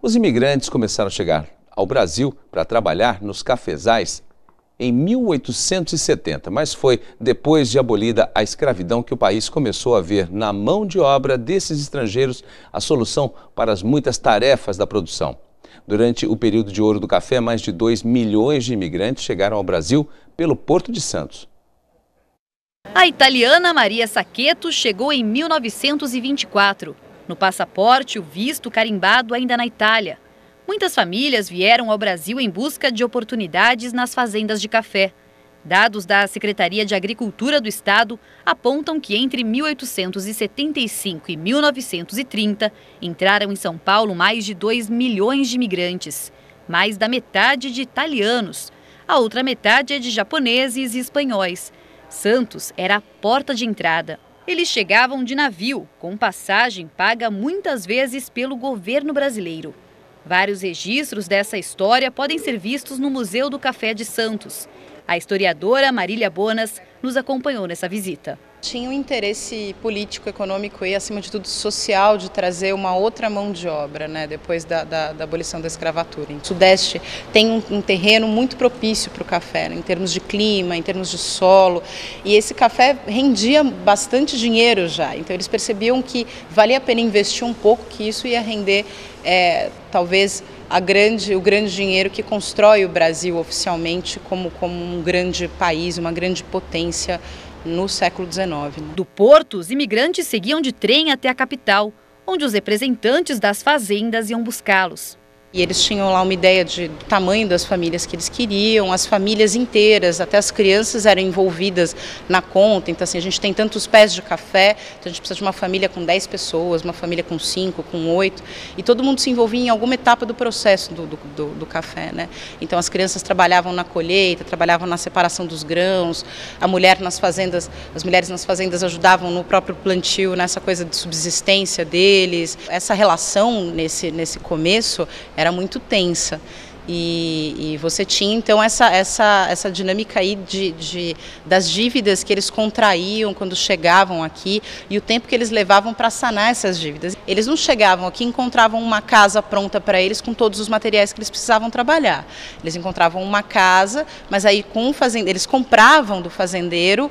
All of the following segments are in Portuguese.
Os imigrantes começaram a chegar ao Brasil para trabalhar nos cafezais em 1870, mas foi depois de abolida a escravidão que o país começou a ver na mão de obra desses estrangeiros a solução para as muitas tarefas da produção. Durante o período de ouro do café, mais de 2 milhões de imigrantes chegaram ao Brasil pelo Porto de Santos. A italiana Maria Sacchetto chegou em 1924. No passaporte, o visto carimbado ainda na Itália. Muitas famílias vieram ao Brasil em busca de oportunidades nas fazendas de café. Dados da Secretaria de Agricultura do Estado apontam que entre 1875 e 1930 entraram em São Paulo mais de 2 milhões de imigrantes, mais da metade de italianos. A outra metade é de japoneses e espanhóis. Santos era a porta de entrada. Eles chegavam de navio, com passagem paga muitas vezes pelo governo brasileiro. Vários registros dessa história podem ser vistos no Museu do Café de Santos. A historiadora Marília Bonas nos acompanhou nessa visita. Tinha um interesse político, econômico e, acima de tudo, social de trazer uma outra mão de obra, né, depois da abolição da escravatura. O Sudeste tem um terreno muito propício para o café, né, em termos de clima, em termos de solo, e esse café rendia bastante dinheiro já. Então eles percebiam que valia a pena investir um pouco, que isso ia render talvez o grande dinheiro que constrói o Brasil oficialmente como um grande país, uma grande potência no século XIX. Do Porto, os imigrantes seguiam de trem até a capital, onde os representantes das fazendas iam buscá-los. E eles tinham lá uma ideia do tamanho das famílias que eles queriam, as famílias inteiras, até as crianças eram envolvidas na conta. Então, assim, a gente tem tantos pés de café, então a gente precisa de uma família com 10 pessoas, uma família com 5, com 8, e todo mundo se envolvia em alguma etapa do processo do café, né? Então, as crianças trabalhavam na colheita, trabalhavam na separação dos grãos, as mulheres nas fazendas ajudavam no próprio plantio, nessa coisa de subsistência deles. Essa relação nesse começo era muito tensa e você tinha então essa dinâmica aí das dívidas que eles contraíam quando chegavam aqui e o tempo que eles levavam para sanar essas dívidas. Eles não chegavam aqui e encontravam uma casa pronta para eles com todos os materiais que eles precisavam trabalhar. Eles encontravam uma casa, mas aí eles compravam do fazendeiro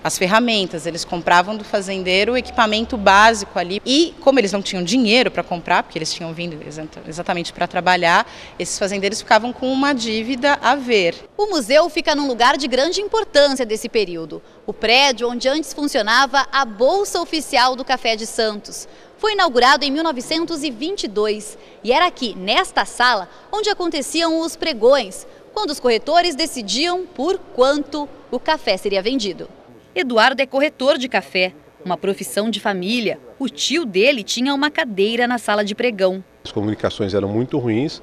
as ferramentas, eles compravam do fazendeiro o equipamento básico ali e como eles não tinham dinheiro para comprar, porque eles tinham vindo exatamente para trabalhar, esses fazendeiros ficavam com uma dívida a ver. O museu fica num lugar de grande importância desse período, o prédio onde antes funcionava a Bolsa Oficial do Café de Santos. Foi inaugurado em 1922 e era aqui, nesta sala, onde aconteciam os pregões, quando os corretores decidiam por quanto o café seria vendido. Eduardo é corretor de café, uma profissão de família. O tio dele tinha uma cadeira na sala de pregão. As comunicações eram muito ruins,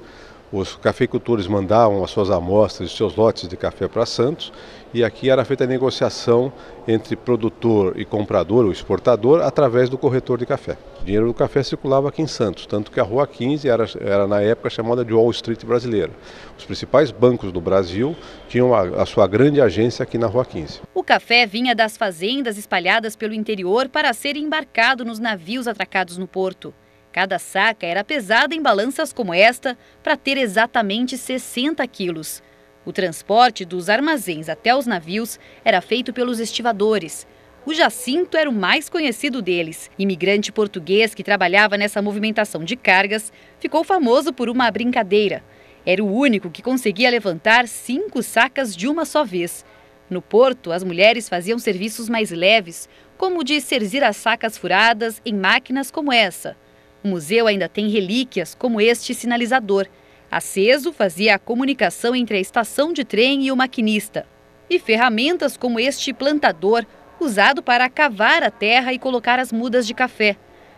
os cafeicultores mandavam as suas amostras, os seus lotes de café para Santos e aqui era feita a negociação entre produtor e comprador, o exportador, através do corretor de café. O dinheiro do café circulava aqui em Santos, tanto que a Rua 15 era na época chamada de Wall Street brasileira. Os principais bancos do Brasil tinham a sua grande agência aqui na Rua 15. O café vinha das fazendas espalhadas pelo interior para ser embarcado nos navios atracados no porto. Cada saca era pesada em balanças como esta para ter exatamente 60 quilos. O transporte dos armazéns até os navios era feito pelos estivadores. O Jacinto era o mais conhecido deles. Imigrante português que trabalhava nessa movimentação de cargas, ficou famoso por uma brincadeira. Era o único que conseguia levantar 5 sacas de uma só vez. No porto, as mulheres faziam serviços mais leves, como o de serzir as sacas furadas em máquinas como essa. O museu ainda tem relíquias como este sinalizador. Aceso fazia a comunicação entre a estação de trem e o maquinista. E ferramentas como este plantador, usado para cavar a terra e colocar as mudas de café.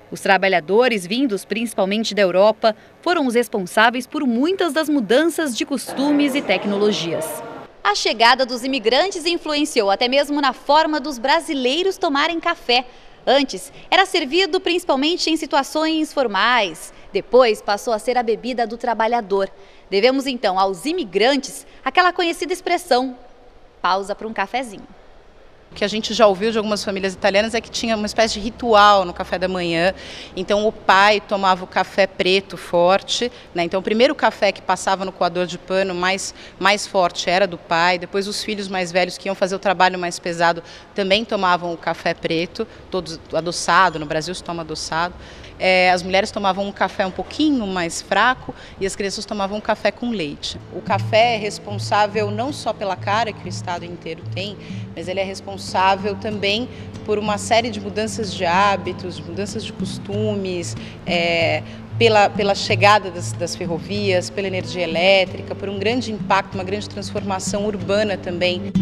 Os trabalhadores, vindos principalmente da Europa, foram os responsáveis por muitas das mudanças de costumes e tecnologias. A chegada dos imigrantes influenciou até mesmo na forma dos brasileiros tomarem café. Antes, era servido principalmente em situações formais. Depois, passou a ser a bebida do trabalhador. Devemos, então, aos imigrantes aquela conhecida expressão: pausa para um cafezinho. O que a gente já ouviu de algumas famílias italianas é que tinha uma espécie de ritual no café da manhã. Então o pai tomava o café preto forte, né? Então o primeiro café que passava no coador de pano mais forte era do pai. Depois os filhos mais velhos que iam fazer o trabalho mais pesado também tomavam o café preto, todos adoçado, no Brasil se toma adoçado. As mulheres tomavam um café um pouquinho mais fraco e as crianças tomavam um café com leite. O café é responsável não só pela cara que o estado inteiro tem, mas ele é responsável também por uma série de mudanças de hábitos, de mudanças de costumes, pela chegada das ferrovias, pela energia elétrica, por um grande impacto, uma grande transformação urbana também.